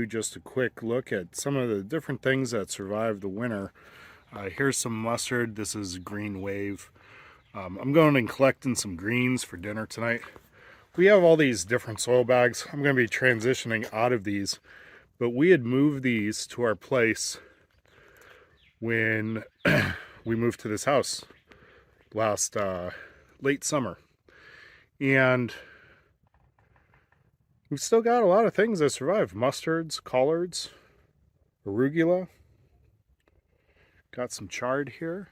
you just a quick look at some of the different things that survived the winter. Here's some mustard. This is green wave. I'm going and collecting some greens for dinner tonight. We have all these different soil bags. I'm going to be transitioning out of these, but we had moved these to our place when we moved to this house last late summer. And we've still got a lot of things that survive. Mustards, collards, arugula. Got some chard here.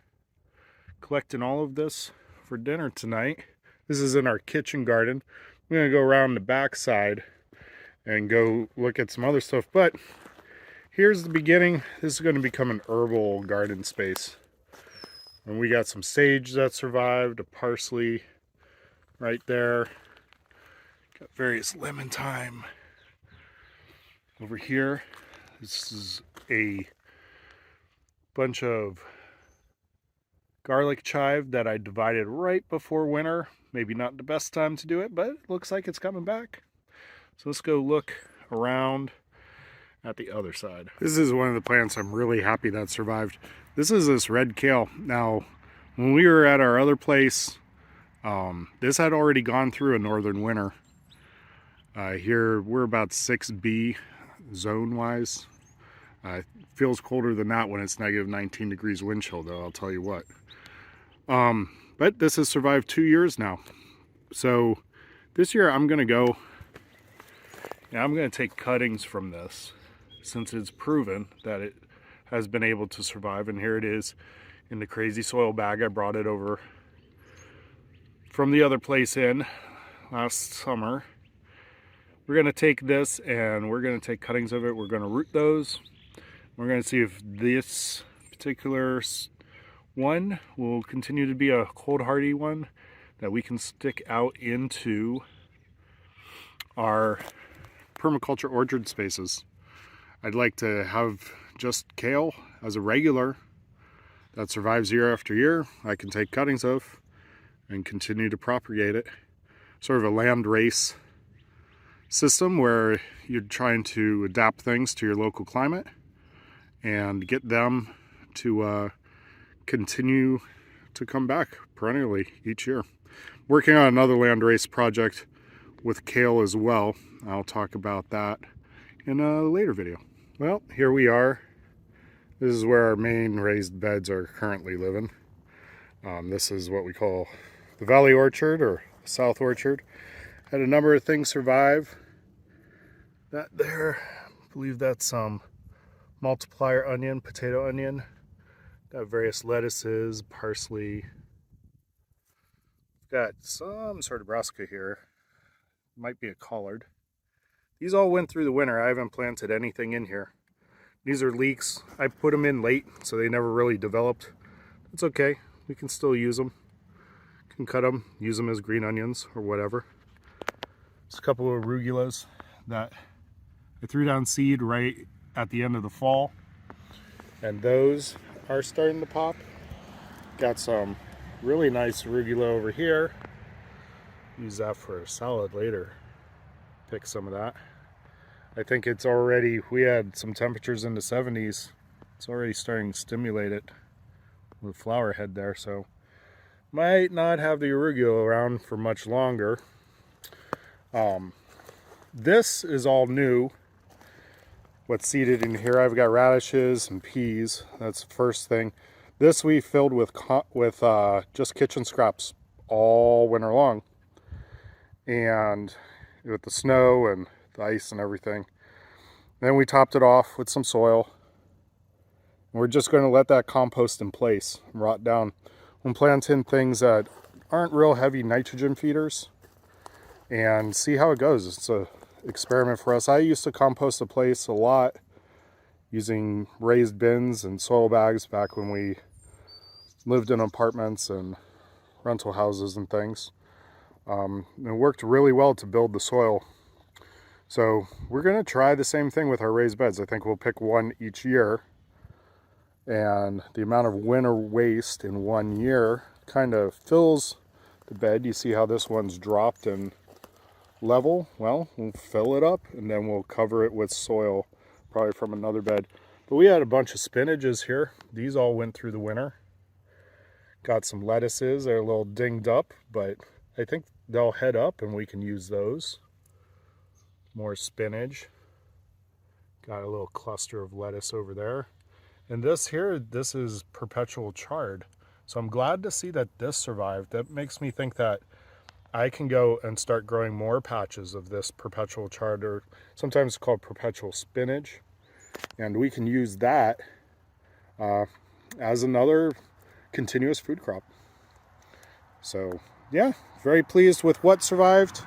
Collecting all of this for dinner tonight. This is in our kitchen garden. I'm going to go around the back side and go look at some other stuff. But here's the beginning. This is going to become an herbal garden space. And we got some sage that survived, a parsley right there. Got various lemon thyme over here. This is a bunch of garlic chive that I divided right before winter. Maybe not the best time to do it, but it looks like it's coming back. So let's go look around at the other side. This is one of the plants I'm really happy that survived. This is this red kale. Now, when we were at our other place, this had already gone through a northern winter. Here we're about 6B zone wise. Feels colder than that when it's negative 19 degrees wind chill, though, I'll tell you what. But this has survived 2 years now. So this year I'm going to take cuttings from this, since it's proven that it has been able to survive. And here it is in the crazy soil bag. I brought it over from the other place in last summer. We're going to take this and we're going to take cuttings of it. We're going to root those. We're going to see if this particular one will continue to be a cold hardy one that we can stick out into our permaculture orchard spaces. I'd like to have just kale as a regular that survives year after year. I can take cuttings of and continue to propagate it. Sort of a landrace system where you're trying to adapt things to your local climate and get them to continue to come back perennially each year. Working on another landrace project with kale as well. I'll talk about that in a later video. Well, here we are. This is where our main raised beds are currently living. This is what we call the Valley Orchard or South Orchard. Had a number of things survive. That there, I believe that's some multiplier onion, potato onion. Got various lettuces, parsley. Got some sort of brassica here. Might be a collard. These all went through the winter. I haven't planted anything in here. These are leeks. I put them in late, so they never really developed. It's okay. We can still use them. Can cut them, use them as green onions or whatever. Just a couple of arugulas that I threw down seed right at the end of the fall. And those are starting to pop. Got some really nice arugula over here. Use that for a salad later. Pick some of that. I think it's already, we had some temperatures in the 70s. It's already starting to stimulate it with flower head there, so might not have the arugula around for much longer. This is all new. What's seeded in here, I've got radishes and peas. That's the first thing. This we filled with just kitchen scraps all winter long. And with the snow and the ice and everything. Then we topped it off with some soil. We're just going to let that compost in place and rot down. We'll plant in things that aren't real heavy nitrogen feeders and see how it goes. It's an experiment for us. I used to compost the place a lot using raised bins and soil bags back when we lived in apartments and rental houses and things. It worked really well to build the soil. So we're going to try the same thing with our raised beds. I think we'll pick one each year. And the amount of winter waste in 1 year kind of fills the bed. You see how this one's dropped in level? Well, we'll fill it up and then we'll cover it with soil probably from another bed. But we had a bunch of spinaches here. These all went through the winter. Got some lettuces. They're a little dinged up, but I think they'll head up and we can use those. More spinach. Got a little cluster of lettuce over there. And this here, this is perpetual chard. So I'm glad to see that this survived. That makes me think that I can go and start growing more patches of this perpetual chard, or sometimes called perpetual spinach. And we can use that as another continuous food crop. So yeah, very pleased with what survived.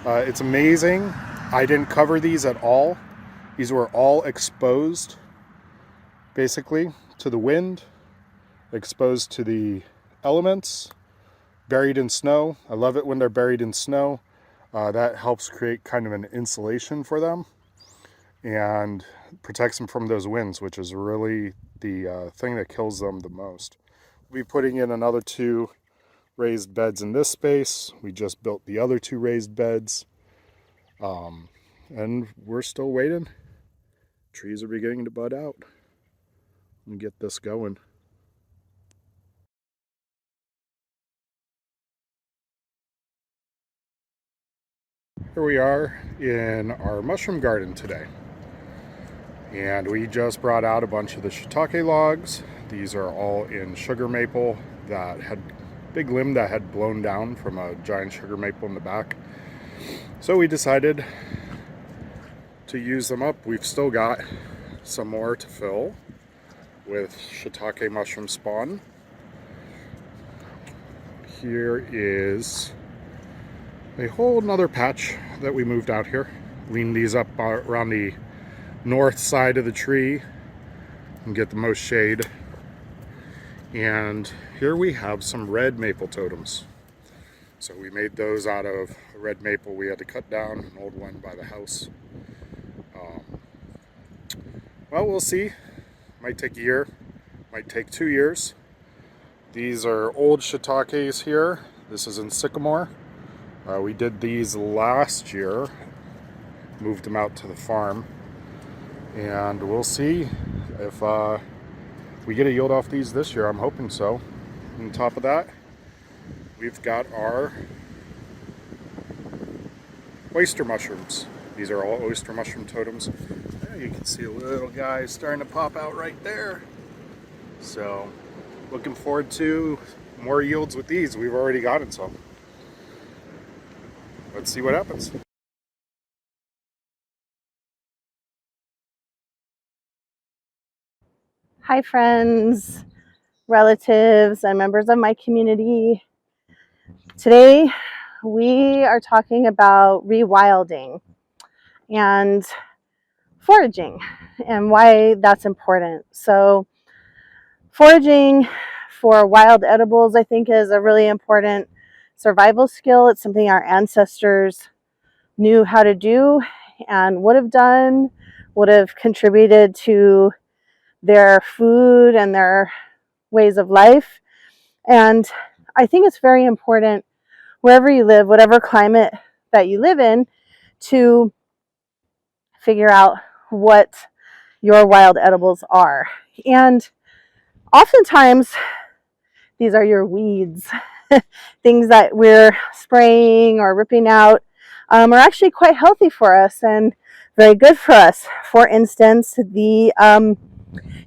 It's amazing. I didn't cover these at all. These were all exposed basically to the wind, exposed to the elements, buried in snow. I love it when they're buried in snow. That helps create kind of an insulation for them and protects them from those winds, which is really the thing that kills them the most. We'll be putting in another 2 raised beds in this space. We just built the other 2 raised beds. And we're still waiting. Trees are beginning to bud out. And get this going. Here we are in our mushroom garden today. And we just brought out a bunch of the shiitake logs. These are all in sugar maple that had big limb that had blown down from a giant sugar maple in the back. So we decided to use them up. We've still got some more to fill with shiitake mushroom spawn. Here is a whole nother patch that we moved out here. Lean these up around the north side of the tree and get the most shade. And here we have some red maple totems. So we made those out of a red maple we had to cut down, an old one by the house. Well, we'll see. Might take a year, might take 2 years. These are old shiitakes here. This is in sycamore. We did these last year, moved them out to the farm, and we'll see if we get a yield off these this year. I'm hoping so. On top of that, we've got our oyster mushrooms. These are all oyster mushroom totems. There you can see a little guy starting to pop out right there. So, looking forward to more yields with these. We've already gotten some. Let's see what happens. Hi friends, relatives, and members of my community. Today we are talking about rewilding and foraging and why that's important. So foraging for wild edibles, I think, is a really important survival skill. It's something our ancestors knew how to do and would have done, would have contributed to their food and their ways of life. And I think it's very important wherever you live, whatever climate that you live in, to figure out what your wild edibles are. And oftentimes these are your weeds. Things that we're spraying or ripping out are actually quite healthy for us and very good for us. For instance, the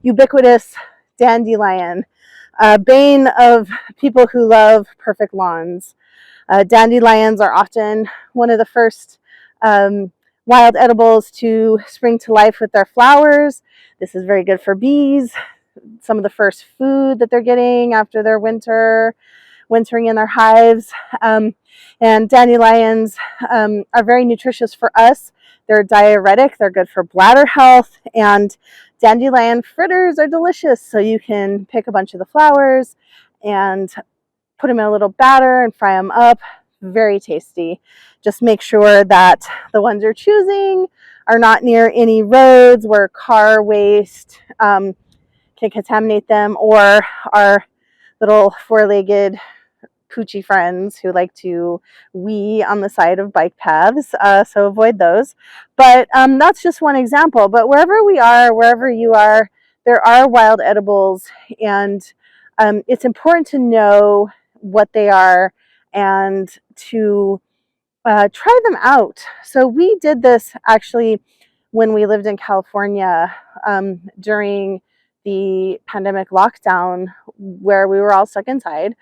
ubiquitous dandelion, bane of people who love perfect lawns. Dandelions are often one of the first wild edibles to spring to life with their flowers. This is very good for bees. Some of the first food that they're getting after their wintering in their hives. And dandelions are very nutritious for us. They're diuretic, they're good for bladder health, and dandelion fritters are delicious. So you can pick a bunch of the flowers and put them in a little batter and fry them up. Very tasty. Just make sure that the ones you're choosing are not near any roads where car waste can contaminate them, or our little four-legged poochy friends who like to wee on the side of bike paths, so avoid those. But that's just one example. But wherever we are, wherever you are, there are wild edibles, and it's important to know what they are and to try them out. So we did this actually when we lived in California during the pandemic lockdown, where we were all stuck inside,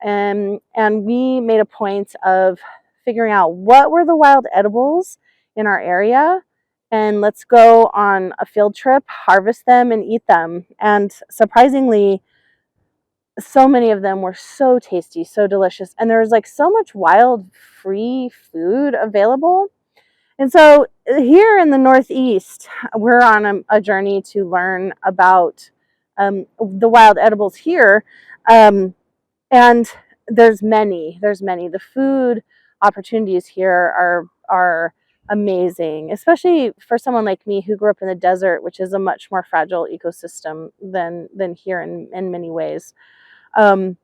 and we made a point of figuring out what were the wild edibles in our area, and let's go on a field trip, harvest them, and eat them. And surprisingly, so many of them were so tasty, so delicious, and there was like so much wild free food available. And so here in the Northeast, we're on a journey to learn about the wild edibles here. And there's many. The food opportunities here are amazing, especially for someone like me who grew up in the desert, which is a much more fragile ecosystem than here in many ways. Um,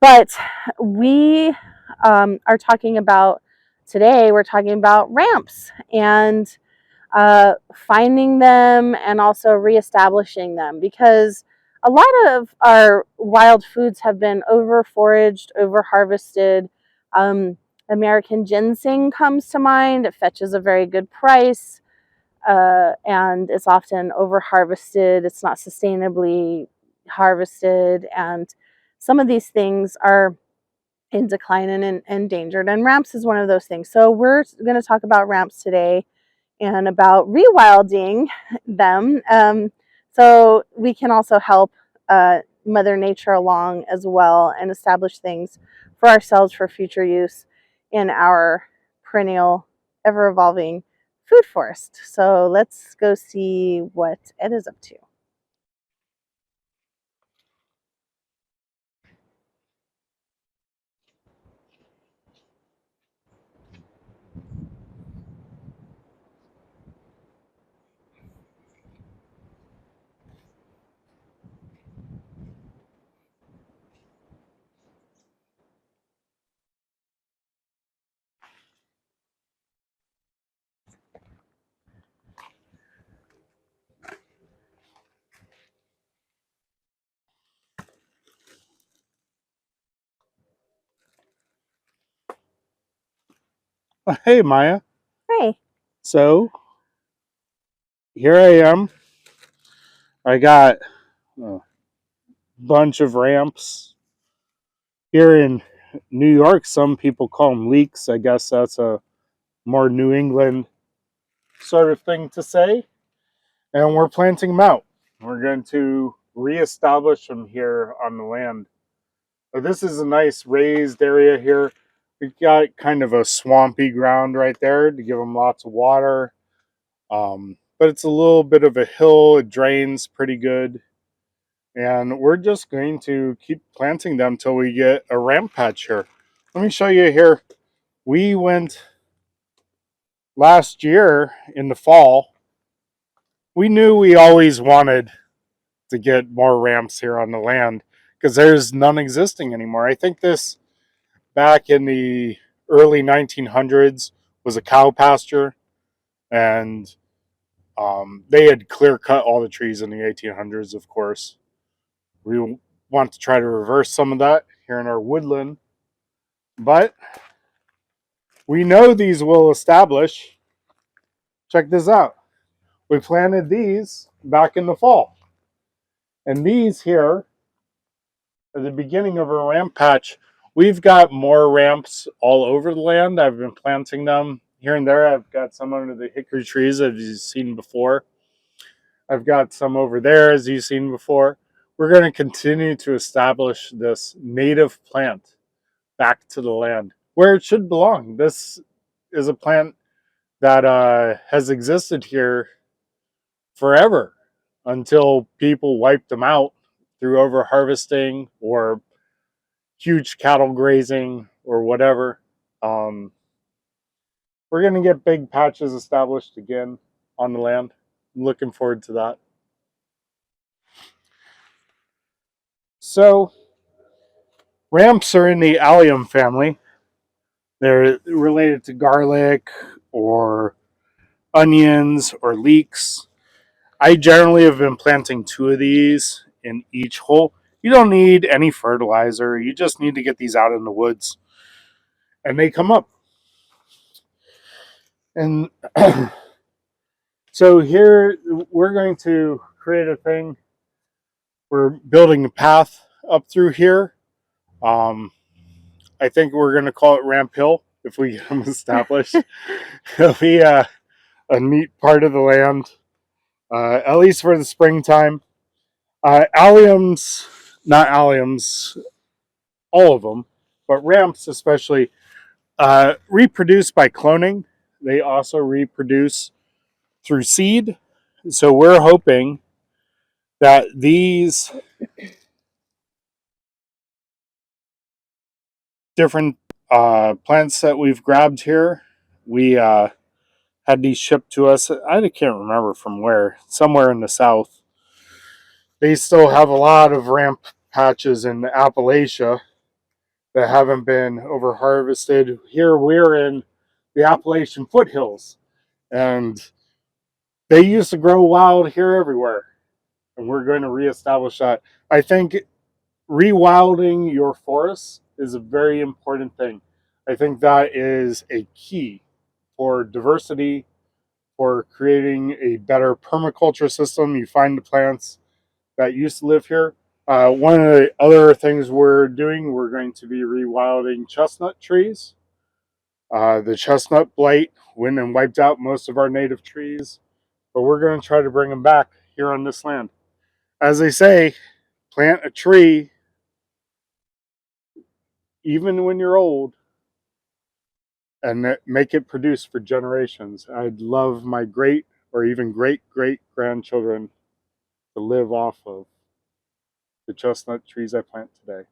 but we are talking about today, we're talking about ramps and finding them and also reestablishing them, because a lot of our wild foods have been over foraged, over harvested. American ginseng comes to mind. It fetches a very good price, and it's often over harvested. It's not sustainably harvested, and some of these things are in decline and endangered, and ramps is one of those things. So we're going to talk about ramps today and about rewilding them, so we can also help Mother Nature along as well and establish things for ourselves for future use in our perennial, ever evolving food forest. So let's go see what Ed is up to. Hey, Maya. Hey. So here I am. I got a bunch of ramps here in New York. Some people call them leeks. I guess that's a more New England sort of thing to say. And we're planting them out. We're going to reestablish them here on the land. But this is a nice raised area here. We've got kind of a swampy ground right there to give them lots of water. But it's a little bit of a hill. It drains pretty good. And we're just going to keep planting them till we get a ramp patch here. Let me show you here. We went last year in the fall. We knew we always wanted to get more ramps here on the land because there's none existing anymore. I think this back in the early 1900s was a cow pasture, and they had clear cut all the trees in the 1800s, of course. We want to try to reverse some of that here in our woodland, but we know these will establish. Check this out. We planted these back in the fall, and these here at the beginning of a ramp patch. We've got more ramps all over the land. I've been planting them here and there. I've got some under the hickory trees, as you've seen before. I've got some over there, as you've seen before. We're going to continue to establish this native plant back to the land where it should belong. This is a plant that has existed here forever until people wiped them out through over harvesting or huge cattle grazing or whatever. Um, we're going to get big patches established again on the land. I'm looking forward to that. So Ramps are in the allium family. They're related to garlic or onions or leeks. I generally have been planting 2 of these in each hole. You don't need any fertilizer. You just need to get these out in the woods and they come up. And so here we're going to create a thing. We're building a path up through here. Um, I think we're going to call it Ramp Hill if we get them established. It'll be a neat part of the land, at least for the springtime. Alliums, not alliums, all of them, but ramps especially, reproduce by cloning. They also reproduce through seed. So we're hoping that these different plants that we've grabbed here, we had these shipped to us. I can't remember from where, somewhere in the south. They still have a lot of ramp patches in Appalachia that haven't been over harvested. Here we're in the Appalachian foothills, and they used to grow wild here everywhere, and we're going to reestablish that. I think rewilding your forests is a very important thing. I think that is a key for diversity, for creating a better permaculture system. You find the plants that used to live here. One of the other things we're doing, we're going to be rewilding chestnut trees. The chestnut blight went and wiped out most of our native trees, but we're going to try to bring them back here on this land. As they say, plant a tree even when you're old and make it produce for generations. I'd love my great or even great great grandchildren to live off of the chestnut trees I plant today.